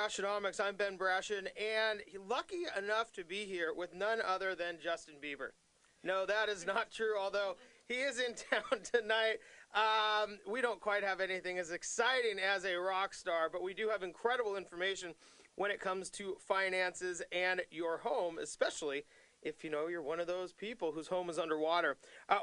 Brashenomics. I'm Ben Brashen, and lucky enough to be here with none other than Justin Bieber. No, that is not true, although he is in town tonight. We don't quite have anything as exciting as a rock star, but we do have incredible information when it comes to finances and your home, especially if you know you're one of those people whose home is underwater.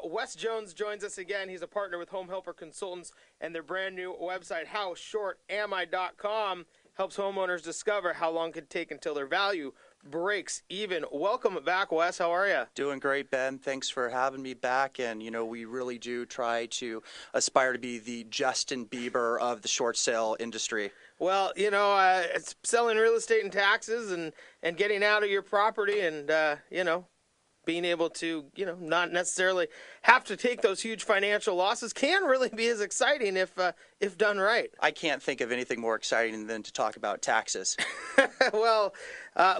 Wes Jones joins us again. He's a partner with Home Helper Consultants, and their brand new website, howshortamI.com, helps homeowners discover how long it could take until their value breaks even. Welcome back, Wes. How are you? Doing great, Ben. Thanks for having me back. And, you know, we really do try to aspire to be the Justin Bieber of the short sale industry. Well, you know, it's selling real estate and taxes and getting out of your property and, you know, being able to, you know, not necessarily have to take those huge financial losses can really be as exciting if done right. I can't think of anything more exciting than to talk about taxes. Well,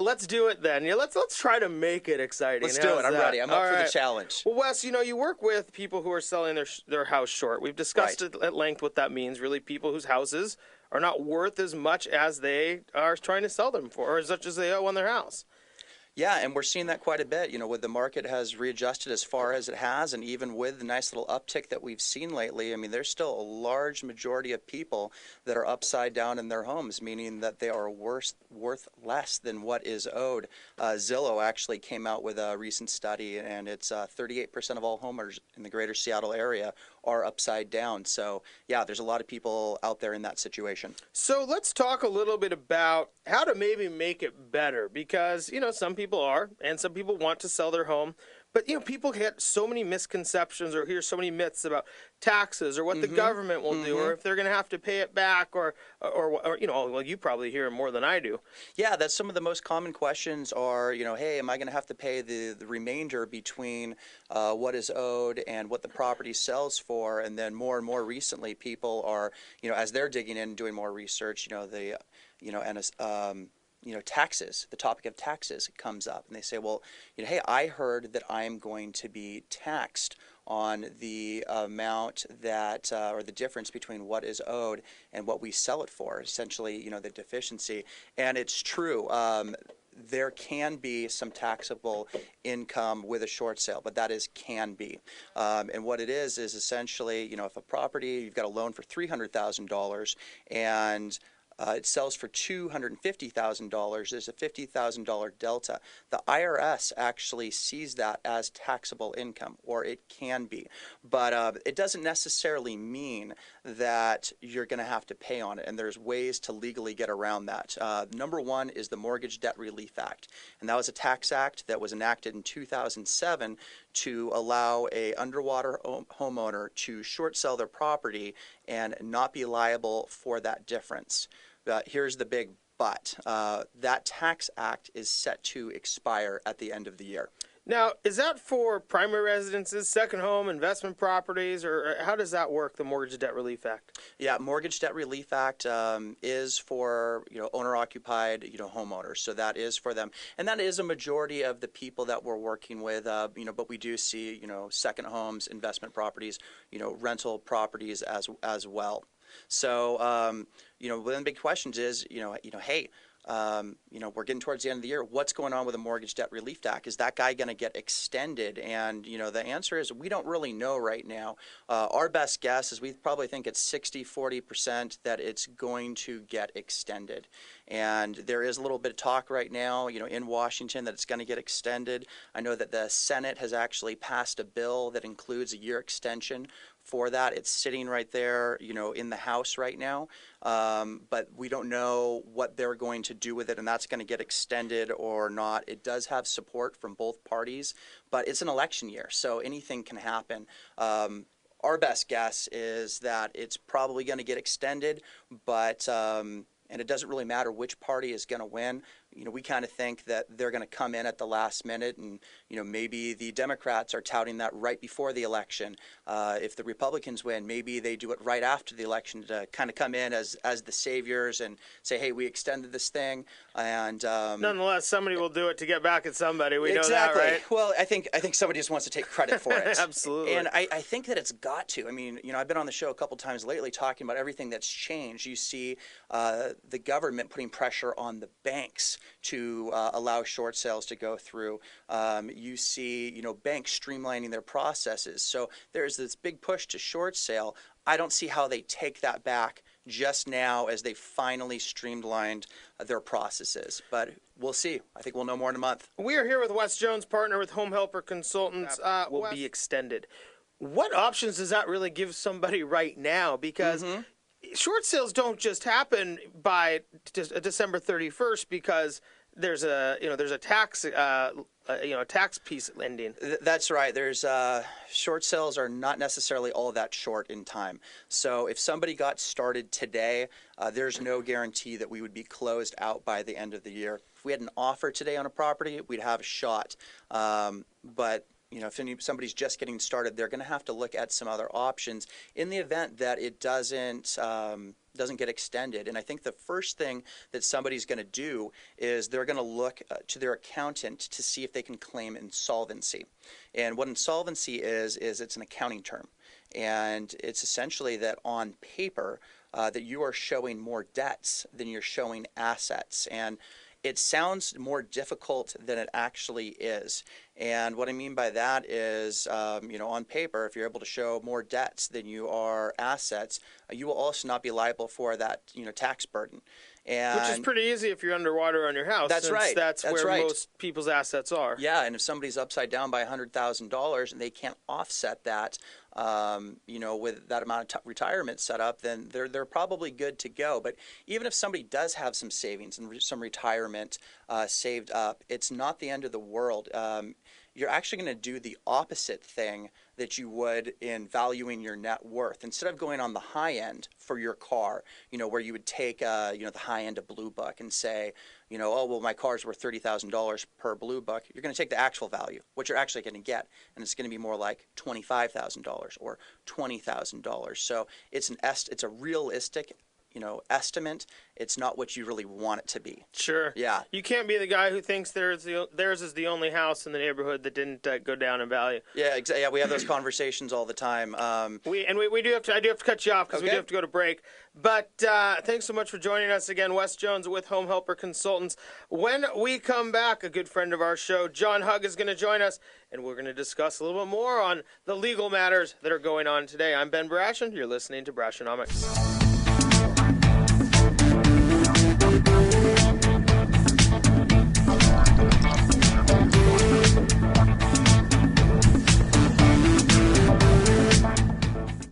let's do it then. Yeah, let's try to make it exciting. Let's do it. I'm ready. I'm up for the challenge. Well, Wes, you know, you work with people who are selling their house short. We've discussed it at length what that means, really, people whose houses are not worth as much as they are trying to sell them for, or as much as they owe on their house. Yeah, and we're seeing that quite a bit, you know, with the market has readjusted as far as it has, and even with the nice little uptick that we've seen lately, I mean, there's still a large majority of people that are upside down in their homes, meaning that they are worth less than what is owed. Zillow actually came out with a recent study, and it's 38% of all homeowners in the greater Seattle area are upside down. So, yeah, there's a lot of people out there in that situation. So let's talk a little bit about how to maybe make it better, because, you know, some people are, and some people want to sell their home. But, you know, people get so many misconceptions or hear so many myths about taxes or what the government will do, or if they're going to have to pay it back, or you know, well, you probably hear more than I do. Yeah, that's some of the most common questions are, you know, hey, am I going to have to pay the remainder between what is owed and what the property sells for? And then more and more recently, people are, you know, as they're digging in and doing more research, taxes, the topic of taxes comes up, and they say, well, you know, hey, I heard that I'm going to be taxed on the amount that, or the difference between what is owed and what we sell it for, essentially, you know, the deficiency. And it's true. There can be some taxable income with a short sale, but that is can be. And what it is essentially, you know, if a property, you've got a loan for $300,000 and it sells for $250,000. There's a $50,000 delta. The IRS actually sees that as taxable income, or it can be. But it doesn't necessarily mean that you're going to have to pay on it, and there's ways to legally get around that. Number one is the Mortgage Debt Relief Act, and that was a tax act that was enacted in 2007 to allow a underwater homeowner to short sell their property and not be liable for that difference. Here's the big but. That tax act is set to expire at the end of the year. Now, is that for primary residences, second home, investment properties, or how does that work, the Mortgage Debt Relief Act? Yeah, Mortgage Debt Relief Act is for, you know, owner-occupied, you know, homeowners. So that is for them. And that is a majority of the people that we're working with, you know, but we do see, you know, second homes, investment properties, you know, rental properties as well. So, you know, one of the big questions is, hey, you know, we're getting towards the end of the year. What's going on with the Mortgage Debt Relief Act? Is that guy going to get extended? And, you know, the answer is we don't really know right now. Our best guess is we probably think it's 40% that it's going to get extended. And there is a little bit of talk right now, you know, in Washington that it's going to get extended. I know that the Senate has actually passed a bill that includes a year extension for that. It's sitting right there, you know, in the House right now, but we don't know what they're going to do with it, and that's going to get extended or not. It does have support from both parties, but it's an election year, so anything can happen. Our best guess is that it's probably going to get extended, but and it doesn't really matter which party is going to win. we kind of think that they're going to come in at the last minute, and maybe the Democrats are touting that right before the election. If the Republicans win, maybe they do it right after the election to kind of come in as the saviors and say, hey, we extended this thing. And nonetheless, somebody will do it to get back at somebody. We exactly. know that, right? Well, I think somebody just wants to take credit for it. Absolutely. And I think that it's got to. I mean, I've been on the show a couple times lately talking about everything that's changed. You see the government putting pressure on the banks to allow short sales to go through. You see, banks streamlining their processes. So there's this big push to short sale. I don't see how they take that back just now as they finally streamlined their processes. But we'll see. I think we'll know more in a month. We are here with Wes Jones, partner with Home Helper Consultants. Will be extended. What options does that really give somebody right now? Because short sales don't just happen by December 31st because there's a tax tax piece ending. That's right. There's short sales are not necessarily all that short in time. So if somebody got started today, there's no guarantee that we would be closed out by the end of the year. If we had an offer today on a property, we'd have a shot. But if somebody's just getting started, they're going to have to look at some other options in the event that it doesn't get extended. And I think the first thing that somebody's going to do is they're going to look to their accountant to see if they can claim insolvency. And what insolvency is it's an accounting term. And it's essentially that on paper that you are showing more debts than you're showing assets. And it sounds more difficult than it actually is. And what I mean by that is, on paper, if you're able to show more debts than you are assets, you will also not be liable for that, tax burden. And which is pretty easy if you're underwater on your house. That's right. That's where most people's assets are. Yeah, and if somebody's upside down by $100,000 and they can't offset that, with that amount of retirement set up, then they're probably good to go. But even if somebody does have some savings and some retirement saved up, it's not the end of the world. You're actually going to do the opposite thing that you would in valuing your net worth. Instead of going on the high end for your car, where you would take, the high end of Blue Book and say, oh, well, my car's worth $30,000 per Blue Book. You're going to take the actual value, what you're actually going to get, and it's going to be more like $25,000 or $20,000. So it's a realistic estimate. It's not what you really want it to be. Sure. Yeah. You can't be the guy who thinks theirs is the only house in the neighborhood that didn't go down in value. Yeah, exactly. Yeah, we have those conversations all the time. I do have to cut you off because we do have to go to break. But thanks so much for joining us again, Wes Jones with Home Helper Consultants. When we come back, a good friend of our show, John Hugg, is going to join us, and we're going to discuss a little bit more on the legal matters that are going on today. I'm Ben Brashen. You're listening to Brashenomics.